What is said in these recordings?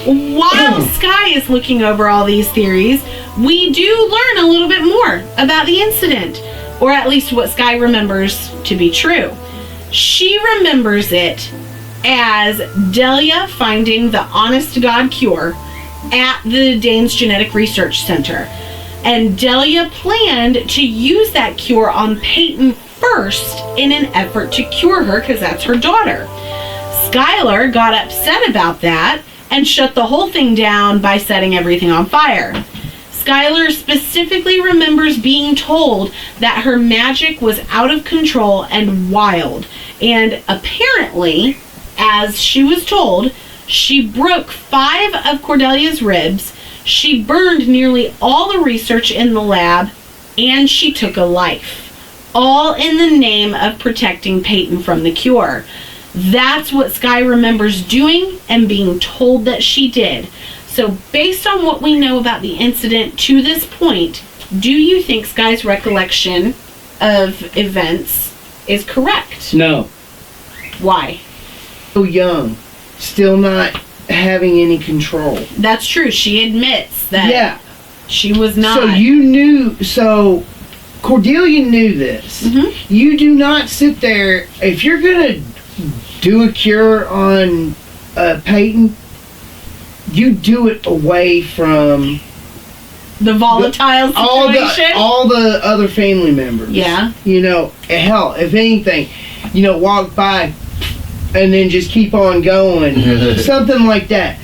while Skye is looking over all these theories, we do learn a little bit more about the incident, or at least what Skye remembers to be true. She remembers it as Delia finding the honest-to-God cure at the Danes Genetic Research Center. And Delia planned to use that cure on Peyton first in an effort to cure her, because that's her daughter. Skyelar got upset about that and shut the whole thing down by setting everything on fire. Skyelar specifically remembers being told that her magic was out of control and wild, and apparently, as she was told, she broke 5 of Kordelia's ribs, she burned nearly all the research in the lab, and she took a life, all in the name of protecting Peyton from the cure. That's what Skye remembers doing and being told that she did. So based on what we know about the incident to this point, do you think Skye's recollection of events is correct? No. Why? So young, still not having any control. That's true. She admits that she was not. So you knew, so Kordelia knew this. Mm-hmm. You do not sit there, if you're going to do a cure on Peyton, you do it away from the volatile situation. All the other family members. Yeah. You know, hell, if anything, you know, walk by and then just keep on going. Something like that.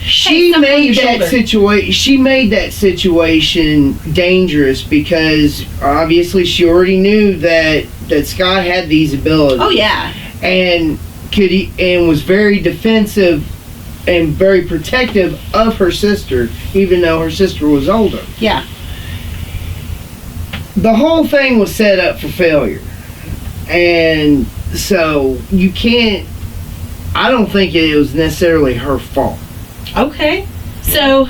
She made that situation dangerous because obviously she already knew that Skye had these abilities. Oh yeah. And was very defensive and very protective of her sister, even though her sister was older. Yeah. The whole thing was set up for failure. And so you can't, I don't think it was necessarily her fault. Okay. So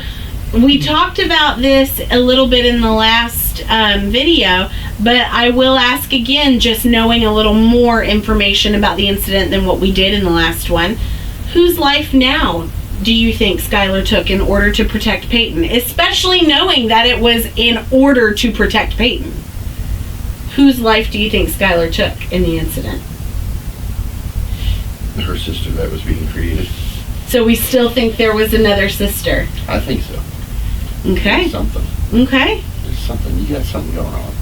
we talked about this a little bit in the last video, but I will ask again, just knowing a little more information about the incident than what we did in the last one. Whose life now do you think Skyelar took in order to protect Peyton? Especially knowing that it was in order to protect Peyton. Whose life do you think Skyelar took in the incident? Her sister that was being created. So we still think there was another sister? I think so. Okay. There's something. Okay. There's something. You got something going on.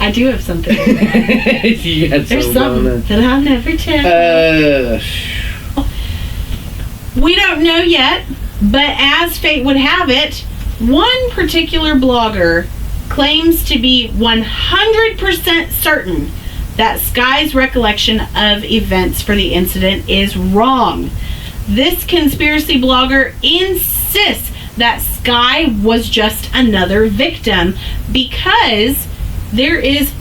I do have something. There's something that I'll never tell. We don't know yet, but as fate would have it, one particular blogger claims to be 100% certain that Skye's recollection of events for the incident is wrong. This conspiracy blogger insists that Skye was just another victim because there is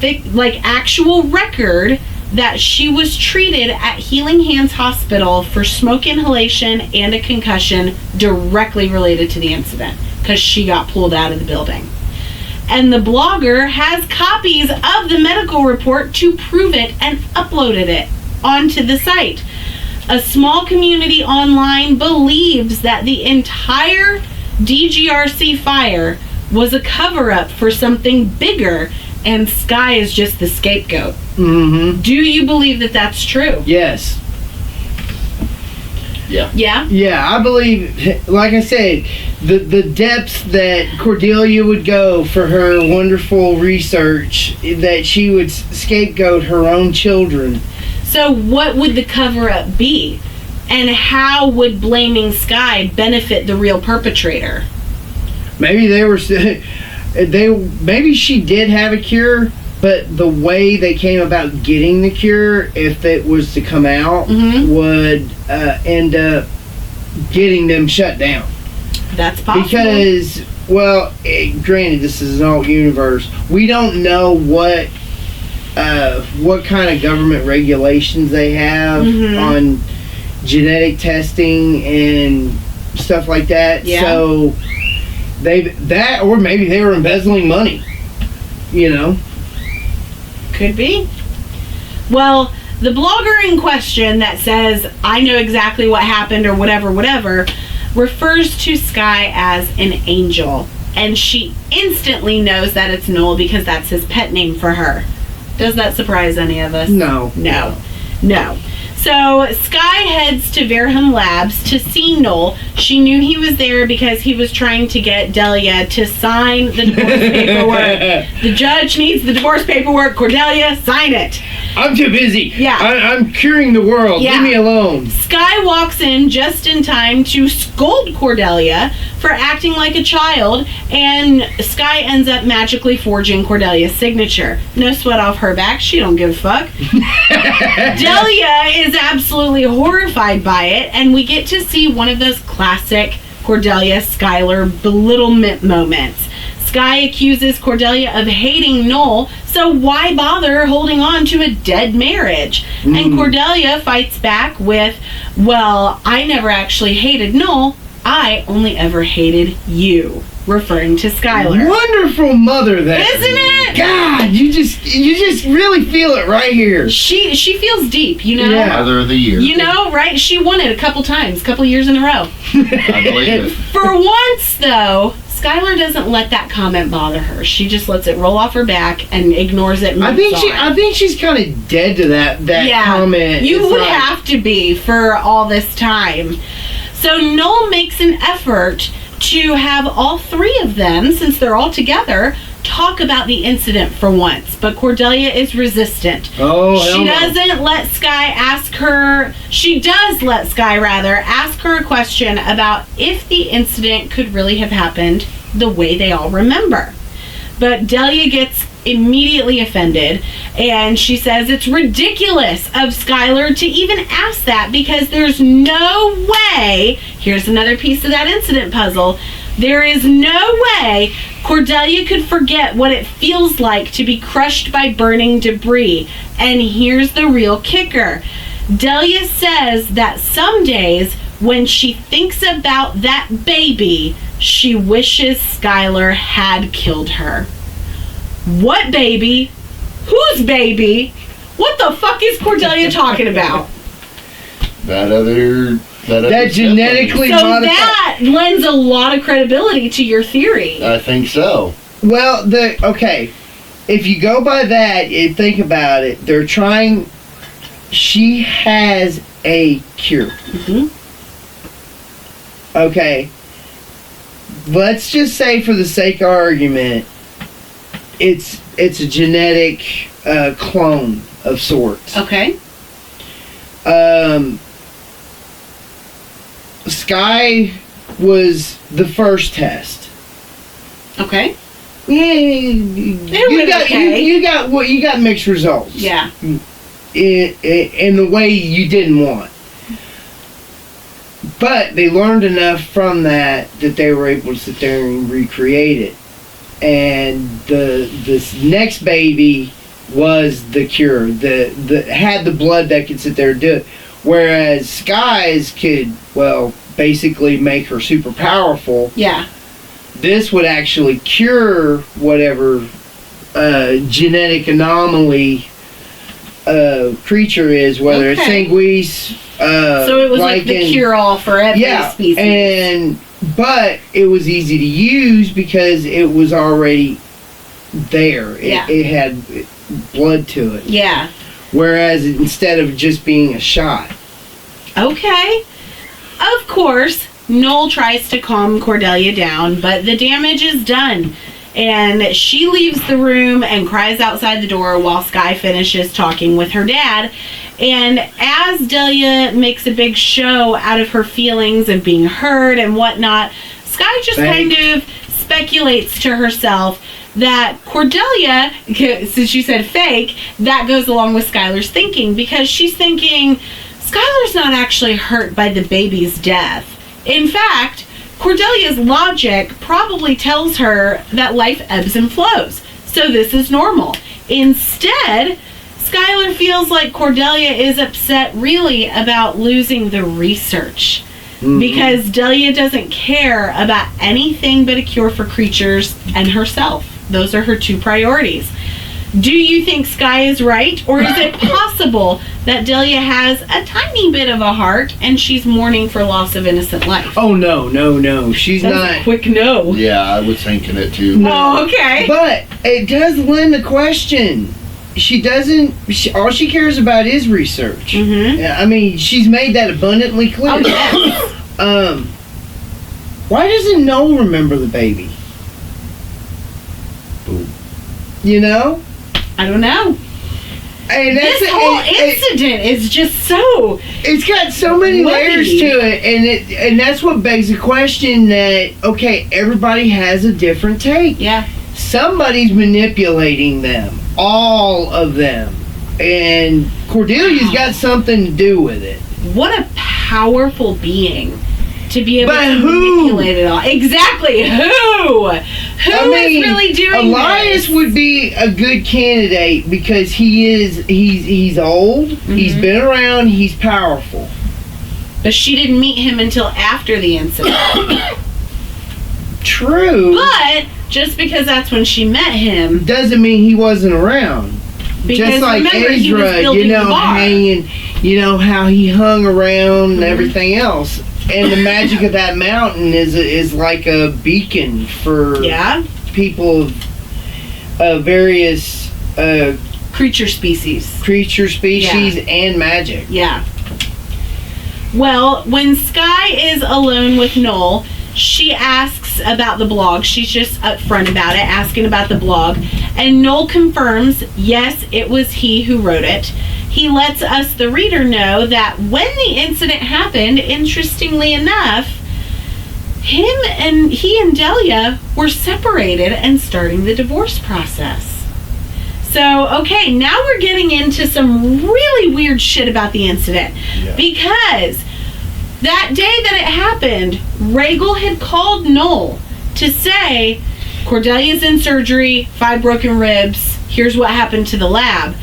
actual record that she was treated at Healing Hands Hospital for smoke inhalation and a concussion directly related to the incident because she got pulled out of the building. And the blogger has copies of the medical report to prove it and uploaded it onto the site. A small community online believes that the entire DGRC fire was a cover-up for something bigger, and Skye is just the scapegoat. Mm-hmm. Do you believe that that's true? Yes. Yeah. Yeah? Yeah, I believe, like I said, the depths that Kordelia would go for her wonderful research, that she would scapegoat her own children. So what would the cover-up be? And how would blaming Skye benefit the real perpetrator? Maybe maybe she did have a cure, but the way they came about getting the cure, if it was to come out, would end up getting them shut down. That's possible. Because, well, granted, this is an alt universe. We don't know what kind of government regulations they have on genetic testing and stuff like that. Yeah. So or maybe they were embezzling money. You know. Could be. Well, The blogger in question that says, I know exactly what happened or whatever, refers to Sky as an angel. And she instantly knows that it's Nole because that's his pet name for her. Does that surprise any of us? No. So Sky heads to Verham Labs to see Nole. She knew he was there because he was trying to get Delia to sign the divorce paperwork. The judge needs the divorce paperwork. Cordelia, sign it. I'm too busy. Yeah. I'm curing the world. Yeah. Leave me alone. Sky walks in just in time to scold Cordelia for acting like a child, and Sky ends up magically forging Cordelia's signature. No sweat off her back. She don't give a fuck. Delia is absolutely horrified by it, and we get to see one of those classic Cordelia-Skyelar belittlement moments. Sky accuses Cordelia of hating Nole, so why bother holding on to a dead marriage? And Cordelia fights back with, well, I never actually hated Nole, I only ever hated you, referring to Skyelar. Wonderful mother there. Isn't it? God, you just really feel it right here. She feels deep, you know? Yeah. Mother of the year. You know, right? She won it a couple years in a row. I believe it. For once, though, Skyelar doesn't let that comment bother her. She just lets it roll off her back and ignores it. And I think she's kind of dead to that comment. You It's would like- have to be for all this time. So Nole makes an effort to have all three of them, since they're all together, talk about the incident for once. But Cordelia is resistant. Oh, She hell no. doesn't let Sky ask her... She does let Sky, rather, ask her a question about if the incident could really have happened the way they all remember. But Delia gets immediately offended, and she says it's ridiculous of Skyelar to even ask that because there's no way... Here's another piece of that incident puzzle. There is no way Cordelia could forget what it feels like to be crushed by burning debris. And here's the real kicker. Delia says that some days when she thinks about that baby, she wishes Skyelar had killed her. What baby? Whose baby? What the fuck is Cordelia talking about? That genetically So modified. that lends a lot of credibility to your theory. I think so. Well, okay. If you go by that and think about it, they're trying. She has a cure. Mhm. Okay. Let's just say, for the sake of argument, it's a genetic clone of sorts. Okay. Sky was the first test. Okay. Yeah, went you got mixed results. Yeah. In the way you didn't want. But they learned enough from that they were able to sit there and recreate it. And this next baby was the cure. The had the blood that could sit there and do it. Whereas Sky's could, well, basically make her super powerful. Yeah. This would actually cure whatever genetic anomaly creature is, whether it's Okay. sanguis. So it was like the cure-all for every species. But it was easy to use because it was already there. It had blood to it. Yeah. Whereas instead of just being a shot. Okay. Of course, Nole tries to calm Cordelia down, but the damage is done. And she leaves the room and cries outside the door while Sky finishes talking with her dad. And as Delia makes a big show out of her feelings of being heard and whatnot, Sky just kind of speculates to herself that Cordelia, since she said fake, that goes along with Skylar's thinking, because she's thinking Skylar's not actually hurt by the baby's death. In fact, Cordelia's logic probably tells her that life ebbs and flows, so this is normal. Instead, Skyelar feels like Cordelia is upset really about losing the research. Because Delia doesn't care about anything but a cure for creatures and herself. Those are her two priorities. Do you think Skye is right, or is it possible that Delia has a tiny bit of a heart and she's mourning for loss of innocent life? Oh, no. She's That's not. a quick no. Yeah, I was thinking it too. Oh, okay. But it does lend the question. She doesn't. All she cares about is research. Mm-hmm. I mean, she's made that abundantly clear. Oh, yes. Why doesn't Nole remember the baby? Ooh. You know? I don't know. And that's This whole incident is just so... It's got so many layers to it, and that's what begs the question that, okay, everybody has a different take. Yeah. Somebody's manipulating them. All of them. And Kordelia's got something to do with it. What a powerful being to be able But to who? manipulate it all. Exactly. Who? Who is really doing Elias this? would be a good candidate because he's old, he's been around, he's powerful. But she didn't meet him until after the incident. True. But just because that's when she met him, Doesn't mean he wasn't around. because Just like remember he was Aezra, building the bar. hanging, how he hung around and everything else. And the magic of that mountain is like a beacon for Yeah. people of various Creature species. creature species and magic. Yeah. Well, when Skye is alone with Nole, she asks about the blog. She's just upfront about it, asking about the blog. And Nole confirms, yes, it was he who wrote it. He lets us, the reader, know that when the incident happened, interestingly enough, he and Delia were separated and starting the divorce process. So, okay, now we're getting into some really weird shit about the incident. Yeah. Because that day that it happened, Rhaegal had called Nole to say, Kordelia's in surgery, 5 broken ribs, here's what happened to the lab.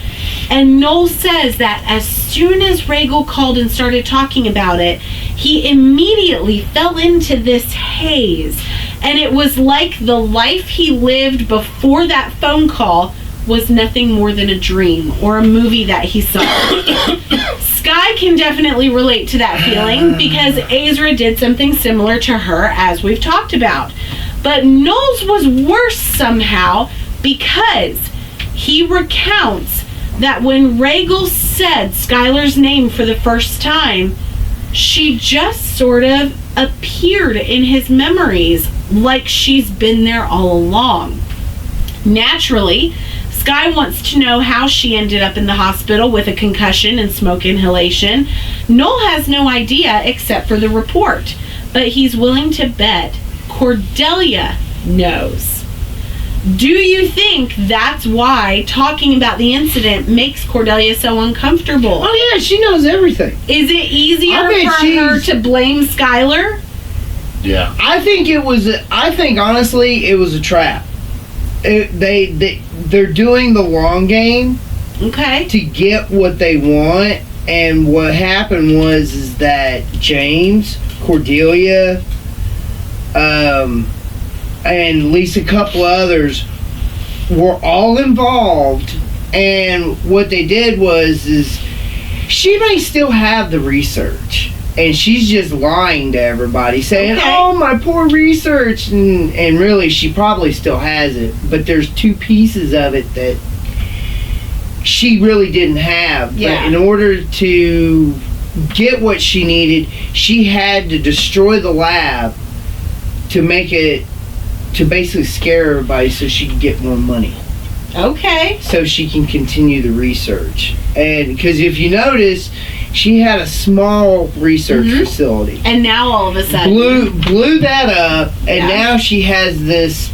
And Nole says that as soon as Rhaegal called and started talking about it, he immediately fell into this haze. And it was like the life he lived before that phone call was nothing more than a dream or a movie that he saw. Skye can definitely relate to that feeling because Aezra did something similar to her, as we've talked about. But Nole's was worse somehow because he recounts that when Rhaegal said Skyelar's name for the first time, she just sort of appeared in his memories like she's been there all along. Naturally, Skye wants to know how she ended up in the hospital with a concussion and smoke inhalation. Nole has no idea except for the report, but he's willing to bet Kordelia knows. Do you think that's why talking about the incident makes Kordelia so uncomfortable? Oh yeah, she knows everything. Is it easier I bet for her to blame Skyelar? Yeah. I think honestly it was a trap. They're doing the long game Okay. to get what they want, and what happened is that James, Cordelia, and at least a couple others were all involved, and what they did is she may still have the research and she's just lying to everybody saying, Okay. oh, my poor research, and really she probably still has it, but there's 2 pieces of it that she really didn't have. Yeah. But in order to get what she needed, she had to destroy the lab to make it, to basically scare everybody so she can get more money, Okay. so she can continue the research. And because if you notice, she had a small research facility, And now all of a sudden, blew that up, and Yeah. now she has this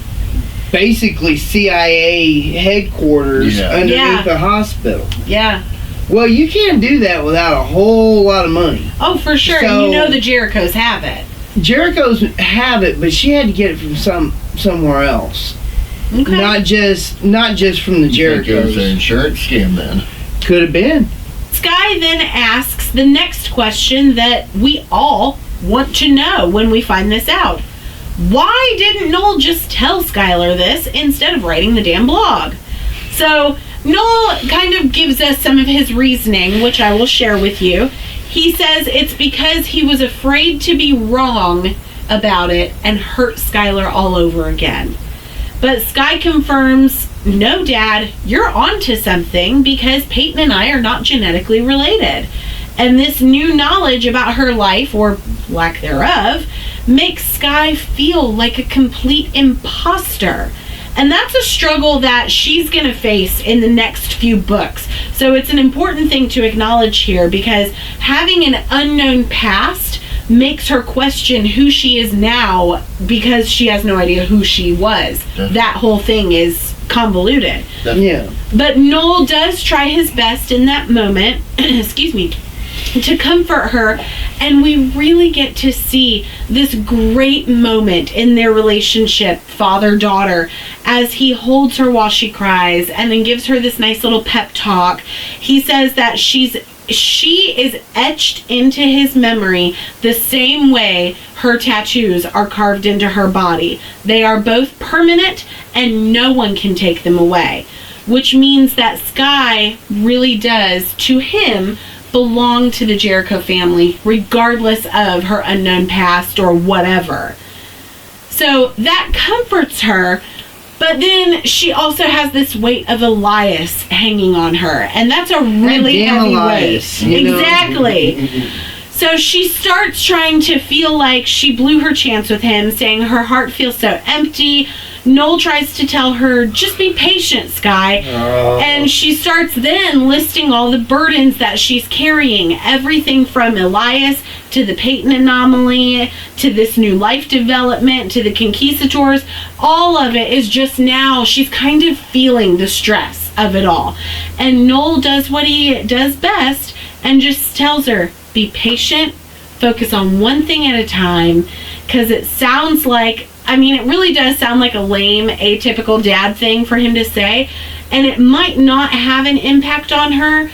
basically CIA headquarters Yeah. underneath Yeah. the hospital. yeah. Well, you can't do that without a whole lot of money. Oh, for sure. So- You know the Jerichos have it. Jericho's have it, but she had to get it from somewhere else. Okay. Not just from the You think it was an Jerichos. insurance scam then? Could have been. Skye then asks the next question that we all want to know when we find this out. Why didn't Nole just tell Skyelar this instead of writing the damn blog? So, Nole kind of gives us some of his reasoning, which I will share with you. He says it's because he was afraid to be wrong about it and hurt Skyelar all over again. But Sky confirms, no, Dad, you're onto something because Peyton and I are not genetically related. And this new knowledge about her life, or lack thereof, makes Sky feel like a complete imposter. And that's a struggle that she's going to face in the next few books. So it's an important thing to acknowledge here, because having an unknown past makes her question who she is now, because she has no idea who she was. Yeah. That whole thing is convoluted. Yeah. But Nole does try his best in that moment, excuse me, to comfort her, and we really get to see this great moment in their relationship, father-daughter, as he holds her while she cries and then gives her this nice little pep talk. He says that she is etched into his memory the same way her tattoos are carved into her body. They are both permanent and no one can take them away, which means that Sky really does, to him, belong to the Jericho family, regardless of her unknown past or whatever. So that comforts her, but then she also has this weight of Elias hanging on her, and that's a really heavy Elias, weight. Exactly. So she starts trying to feel like she blew her chance with him, saying her heart feels so empty. Nole tries to tell her, just be patient, Sky. And she starts then listing all the burdens that she's carrying. Everything from Elias to the Peyton anomaly, to this new life development, to the conquistadors. All of it is just now, she's kind of feeling the stress of it all. And Nole does what he does best and just tells her, be patient, focus on one thing at a time, because it sounds like, it really does sound like a lame, atypical dad thing for him to say, and it might not have an impact on her,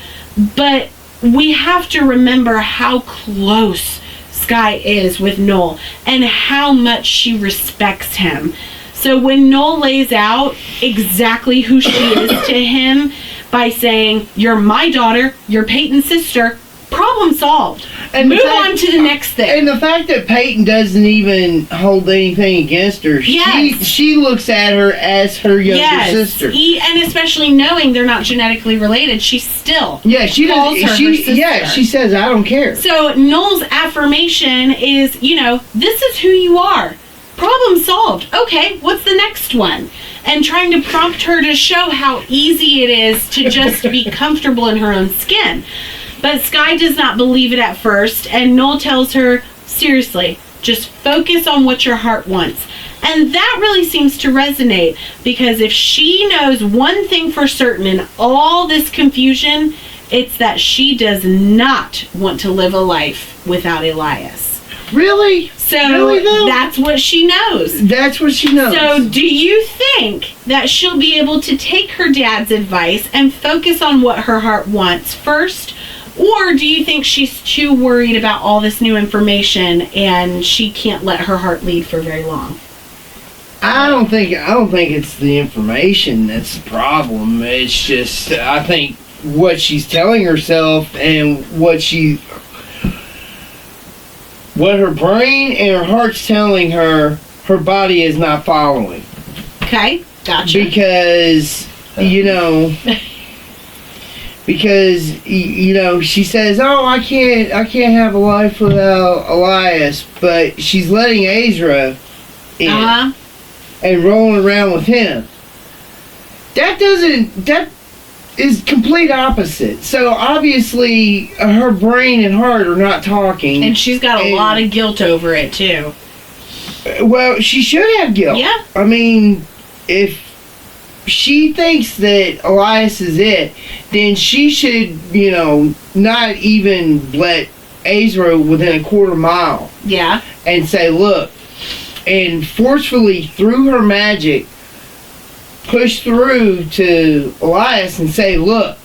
but we have to remember how close Sky is with Nole and how much she respects him. So when Nole lays out exactly who she is to him by saying, you're my daughter, you're Peyton's sister, problem solved. And move on to the next thing. And the fact that Peyton doesn't even hold anything against her, yes. she looks at her as her younger sister. And especially knowing they're not genetically related, she still calls her sister. Yeah, she says, I don't care. So Nole's affirmation is, this is who you are. Problem solved. Okay, what's the next one? And trying to prompt her to show how easy it is to just be comfortable in her own skin. But Sky does not believe it at first, and Nole tells her, seriously, just focus on what your heart wants. And that really seems to resonate, because if she knows one thing for certain in all this confusion, it's that she does not want to live a life without Elias. Really? So really, that's what she knows. That's what she knows. So do you think that she'll be able to take her dad's advice and focus on what her heart wants first? Or do you think she's too worried about all this new information and she can't let her heart lead for very long? I don't think it's the information that's the problem. It's just, I think what she's telling herself and what her brain and her heart's telling her, her body is not following. Okay, gotcha. Because, she says, oh, I can't have a life without Elias, but she's letting Aezra in and rolling around with him. That is complete opposite. So obviously her brain and heart are not talking. And she's got a lot of guilt over it too. Well, she should have guilt. Yeah. If she thinks that Elias is it, then she should, not even let Aezra within a quarter mile. Yeah. And say, look, and forcefully, through her magic, push through to Elias and say, look,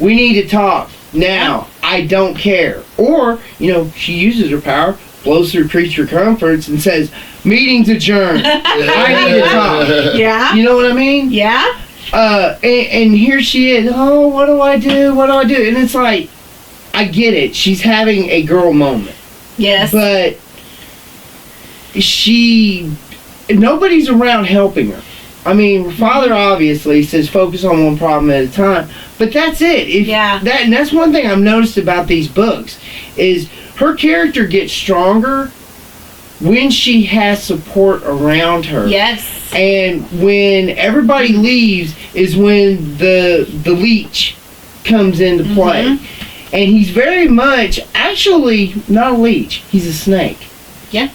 we need to talk now. I don't care. Or, she uses her power, blows through creature comforts and says, meeting's adjourned. I need to talk. Yeah. You know what I mean? Yeah. And here she is. Oh, what do I do? What do I do? And it's like, I get it. She's having a girl moment. Yes. But nobody's around helping her. I mean, her father obviously says focus on one problem at a time. But that's it. And that's one thing I've noticed about these books is her character gets stronger when she has support around her. Yes. And when everybody leaves is when the leech comes into play. And he's very much, actually, not a leech. He's a snake. Yeah.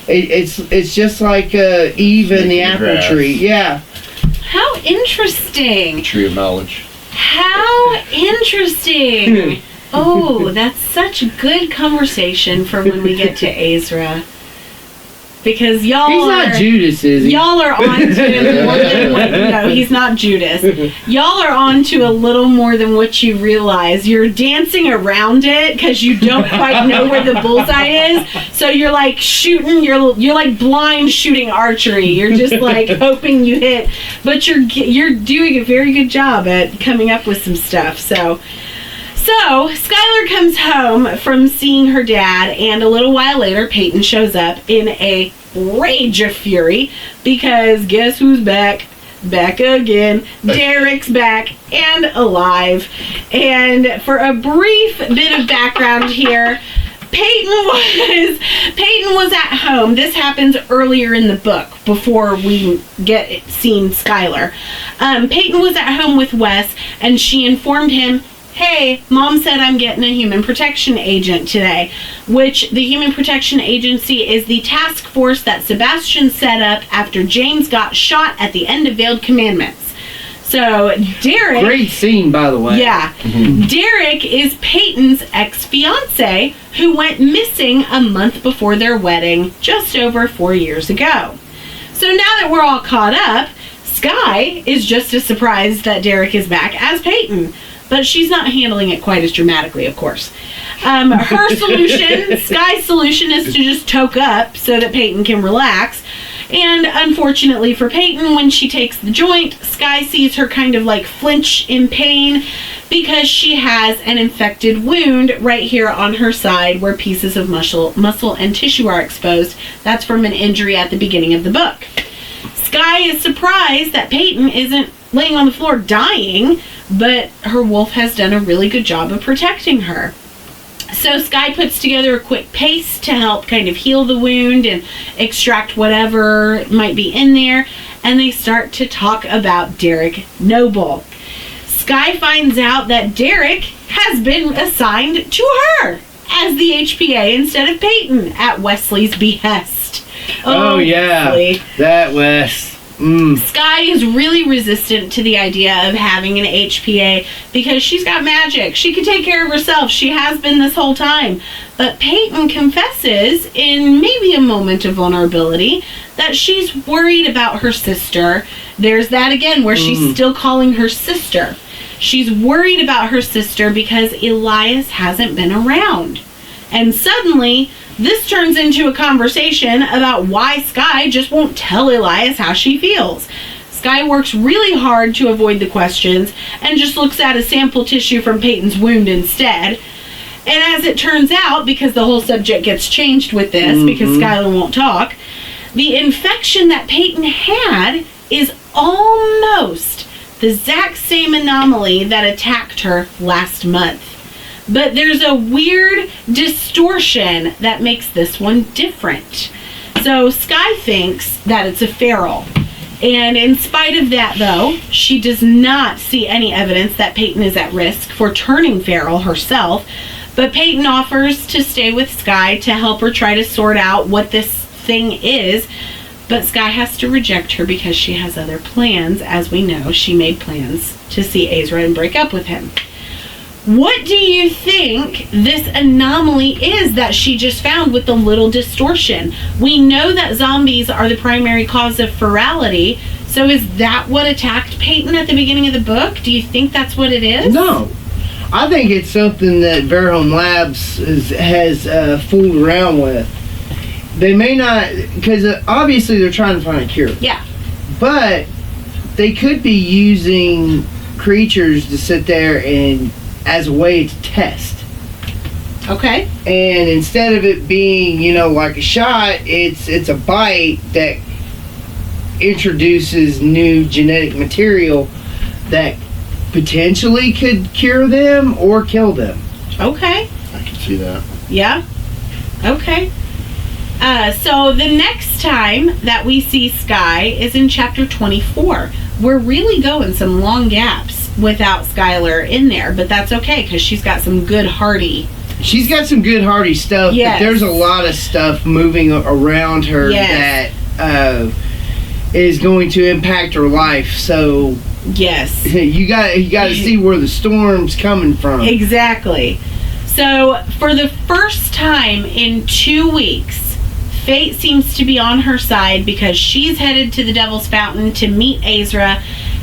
It's just like Eve and the apple grass. tree. Yeah. How interesting. Tree of knowledge. How interesting. Oh, that's such a good conversation for when we get to Aezra. Because He's not Judas, is he? Y'all are on to more than what, no, he's not Judas. Y'all are on to a little more than what you realize. You're dancing around it because you don't quite know where the bullseye is. So you're like shooting, you're like blind shooting archery. You're just like hoping you hit, but you're doing a very good job at coming up with some stuff. So Skyelar comes home from seeing her dad, and a little while later, Peyton shows up in a rage of fury because guess who's back? Back again. Derek's back and alive. And for a brief bit of background here, Peyton was at home. This happens earlier in the book before we get seen Skyelar. Peyton was at home with Wes, and she informed him, hey, Mom said I'm getting a human protection agent today, which the Human Protection Agency is the task force that Sebastian set up after James got shot at the end of Veiled Commandments. So, Derek... Great scene, by the way. Yeah. Derek is Peyton's ex-fiancé who went missing a month before their wedding just over 4 years ago. So now that we're all caught up, Skye is just as surprised that Derek is back as Peyton. But she's not handling it quite as dramatically, of course. Her solution, Skye's solution, is to just toke up so that Peyton can relax. And unfortunately for Peyton, when she takes the joint, Skye sees her kind of like flinch in pain because she has an infected wound right here on her side where pieces of muscle and tissue are exposed. That's from an injury at the beginning of the book. Skye is surprised that Peyton isn't laying on the floor dying, but her wolf has done a really good job of protecting her. So Skye puts together a quick paste to help kind of heal the wound and extract whatever might be in there, and they start to talk about Derek Noble. Skye finds out that Derek has been assigned to her as the HPA instead of Peyton at Wesley's behest. Oh yeah, Wesley. That Wes. Skye is really resistant to the idea of having an HPA because she's got magic. She can take care of herself. She has been this whole time. But Peyton confesses, in maybe a moment of vulnerability, that she's worried about her sister. There's that again, where she's still calling her sister. She's worried about her sister because Elias hasn't been around. And suddenly, this turns into a conversation about why Skye just won't tell Elias how she feels. Skye works really hard to avoid the questions and just looks at a sample tissue from Peyton's wound instead. And as it turns out, because the whole subject gets changed with this, because Skyelar won't talk, the infection that Peyton had is almost the exact same anomaly that attacked her last month. But there's a weird distortion that makes this one different. So Skye thinks that it's a feral. And in spite of that, though, she does not see any evidence that Peyton is at risk for turning feral herself. But Peyton offers to stay with Skye to help her try to sort out what this thing is. But Skye has to reject her because she has other plans. As we know, she made plans to see Aezra and break up with him. What do you think this anomaly is that she just found with the little distortion? We know that zombies are the primary cause of ferality, so is that what attacked Peyton at the beginning of the book? Do you think that's what it is? No. I think it's something that Verhome Labs has fooled around with. They may not, because obviously they're trying to find a cure. Yeah. But they could be using creatures to sit there and as a way to test. Okay. And instead of it being, like a shot, it's a bite that introduces new genetic material that potentially could cure them or kill them. Okay. I can see that. Yeah. Okay. So the next time that we see Sky is in chapter 24. We're really going some long gaps without Skyelar in there, but that's okay because she's got some good hearty. She's got some good hearty stuff, yes. But there's a lot of stuff moving around her yes. that is going to impact her life. So yes, you got to see where the storm's coming from. Exactly. So for the first time in 2 weeks, fate seems to be on her side because she's headed to the Devil's Fountain to meet Aezra,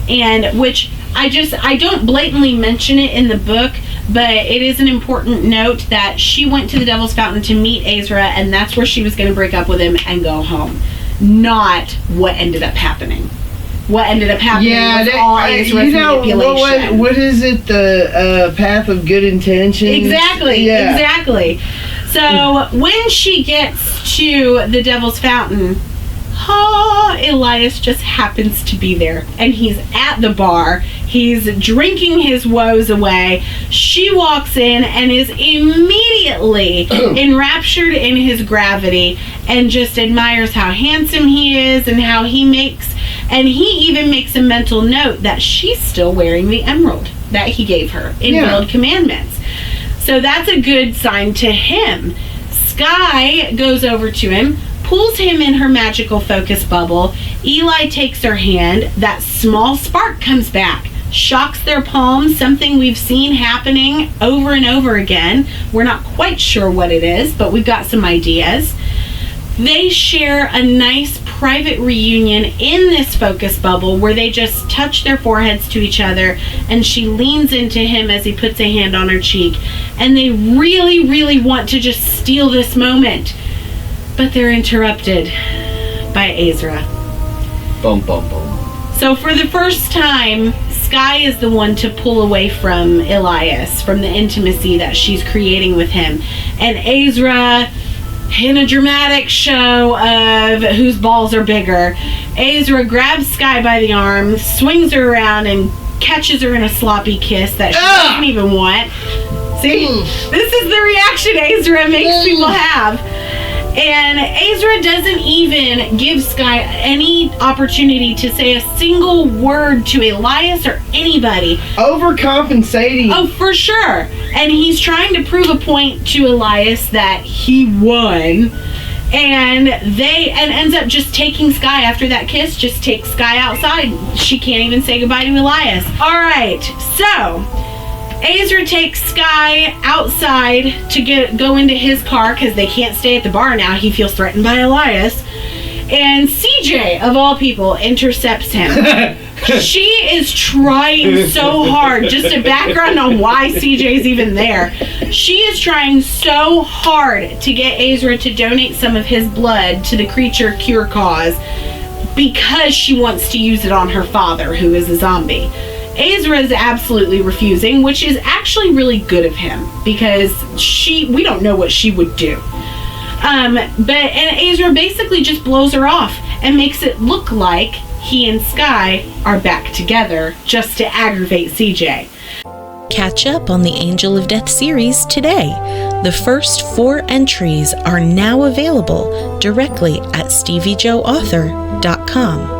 and which I don't blatantly mention it in the book, but it is an important note that she went to the Devil's Fountain to meet Aezra, and that's where she was going to break up with him and go home. Not what ended up happening. What ended up happening was all Aezra's manipulation. What is it? The path of good intentions? Exactly, exactly. So when she gets to the Devil's Fountain, Elias just happens to be there, and he's at the bar. He's drinking his woes away. She walks in and is immediately enraptured in his gravity and just admires how handsome he is and how he makes, and he even makes a mental note that she's still wearing the emerald that he gave her in Build Commandments. So that's a good sign to him. Sky goes over to him, pulls him in her magical focus bubble. Eli takes her hand. That small spark comes back, shocks their palms, something we've seen happening over and over again. We're not quite sure what it is, but we've got some ideas. They share a nice private reunion in this focus bubble where they just touch their foreheads to each other, and she leans into him as he puts a hand on her cheek, and they really, really want to just steal this moment, but they're interrupted by Aezra. Bum, bum, bum. So for the first time, Sky is the one to pull away from Elias, from the intimacy that she's creating with him. And Aezra, in a dramatic show of whose balls are bigger, Aezra grabs Sky by the arm, swings her around, and catches her in a sloppy kiss that she doesn't even want. See? This is the reaction Aezra makes people have. And Aezra doesn't even give Sky any opportunity to say a single word to Elias or anybody. Overcompensating. Oh, for sure. And he's trying to prove a point to Elias that he won. And ends up just taking Sky after that kiss, just takes Sky outside. She can't even say goodbye to Elias. All right, so Aezra takes Sky outside to go into his car because they can't stay at the bar now. He feels threatened by Elias. And CJ, of all people, intercepts him. She is trying so hard. Just a background on why CJ's even there. She is trying so hard to get Aezra to donate some of his blood to the creature cure cause because she wants to use it on her father, who is a zombie. Aezra is absolutely refusing, which is actually really good of him because we don't know what she would do. And Aezra basically just blows her off and makes it look like he and Sky are back together just to aggravate CJ. Catch up on the Angel of Death series today. The first 4 entries are now available directly at StevieJoAuthor.com.